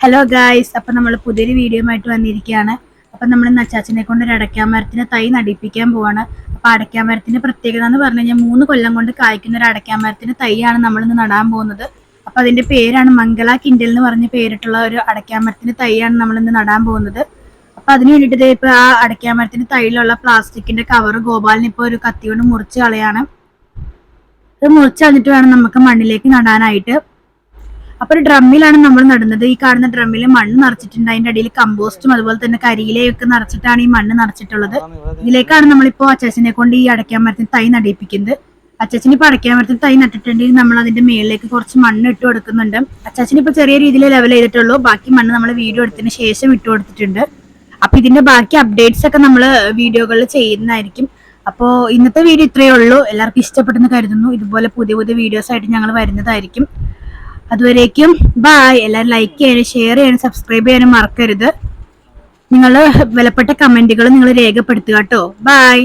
Hello guys, അപ്പം നമ്മൾ പുതിയൊരു വീഡിയോ ആയിട്ട് വന്നിരിക്കുകയാണ്. അപ്പം നമ്മൾ നച്ചാച്ചനെ കൊണ്ട് ഒരു അടയ്ക്കാമരത്തിന് തൈ നടിപ്പിക്കാൻ പോവാണ്. അപ്പം അടയ്ക്കാമരത്തിന്റെ പ്രത്യേകത എന്ന് പറഞ്ഞു കഴിഞ്ഞാൽ 3 കൊല്ലം കൊണ്ട് കായ്ക്കുന്ന ഒരു അടയ്ക്കാമരത്തിന് തൈയാണ് നമ്മളിന്ന് നടാൻ പോകുന്നത്. അപ്പം അതിന്റെ പേരാണ് മംഗള കിൻഡൽ എന്ന് പറഞ്ഞ പേരിട്ടുള്ള ഒരു അടയ്ക്കാമരത്തിന്റെ തൈയാണ് നമ്മളിന്ന് നടാൻ പോകുന്നത്. അപ്പം അതിന് വേണ്ടിയിട്ട് ഇപ്പൊ ആ അടയ്ക്കാമരത്തിന്റെ തൈയിലുള്ള പ്ലാസ്റ്റിക്കിന്റെ കവർ ഗോപാലിന് ഇപ്പോൾ ഒരു കത്തി കൊണ്ട് മുറിച്ച് കളയാണ്. ഇത് മുറിച്ച് കളഞ്ഞിട്ട് വേണം നമുക്ക് മണ്ണിലേക്ക് നടാനായിട്ട്. അപ്പൊ ഒരു ഡ്രമ്മിലാണ് നമ്മൾ നടുന്നത്. ഈ കാണുന്ന ഡ്രമ്മിൽ മണ്ണ് നിറച്ചിട്ടുണ്ട്. അതിന്റെ അടിയിൽ കമ്പോസ്റ്റും അതുപോലെ തന്നെ കരിയിലയൊക്കെ നിറച്ചിട്ടാണ് ഈ മണ്ണ് നിറച്ചിട്ടുള്ളത്. ഇതിലേക്കാണ് നമ്മളിപ്പോ അച്ചാച്ചനെ കൊണ്ട് ഈ അടയ്ക്കാൻ മരത്തിന് തൈ നടിപ്പിക്കുന്നത്. അച്ചാച്ചന് ഇപ്പൊ അടയ്ക്കാൻ മരത്തിന് തൈ നട്ടിട്ടുണ്ടെങ്കിൽ നമ്മൾ അതിന്റെ മേളിലേക്ക് കുറച്ച് മണ്ണ് ഇട്ട് കൊടുക്കുന്നുണ്ട്. അച്ചാച്ചന് ഇപ്പൊ ചെറിയ രീതിയിൽ ലെവൽ ചെയ്തിട്ടുള്ളൂ. ബാക്കി മണ്ണ് നമ്മൾ വീഡിയോ എടുത്തതിന് ശേഷം ഇട്ട് കൊടുത്തിട്ടുണ്ട്. അപ്പൊ ഇതിന്റെ ബാക്കി അപ്ഡേറ്റ്സ് ഒക്കെ നമ്മൾ വീഡിയോകളിൽ ചെയ്യുന്നതായിരിക്കും. അപ്പോൾ ഇന്നത്തെ വീഡിയോ ഇത്രയേ ഉള്ളൂ. എല്ലാവർക്കും ഇഷ്ടപ്പെട്ടെന്ന് കരുതുന്നു. ഇതുപോലെ പുതിയ പുതിയ വീഡിയോസ് ആയിട്ട് ഞങ്ങൾ വരുന്നതായിരിക്കും. അതുവരേക്കും ബൈ. എല്ലാവരും ലൈക്ക് ചെയ്യാനും ഷെയർ ചെയ്യാനും സബ്സ്ക്രൈബ് ചെയ്യാനും മറക്കരുത്. നിങ്ങൾ വിലപ്പെട്ട കമന്റുകൾ നിങ്ങൾ രേഖപ്പെടുത്തുക കേട്ടോ. ബൈ.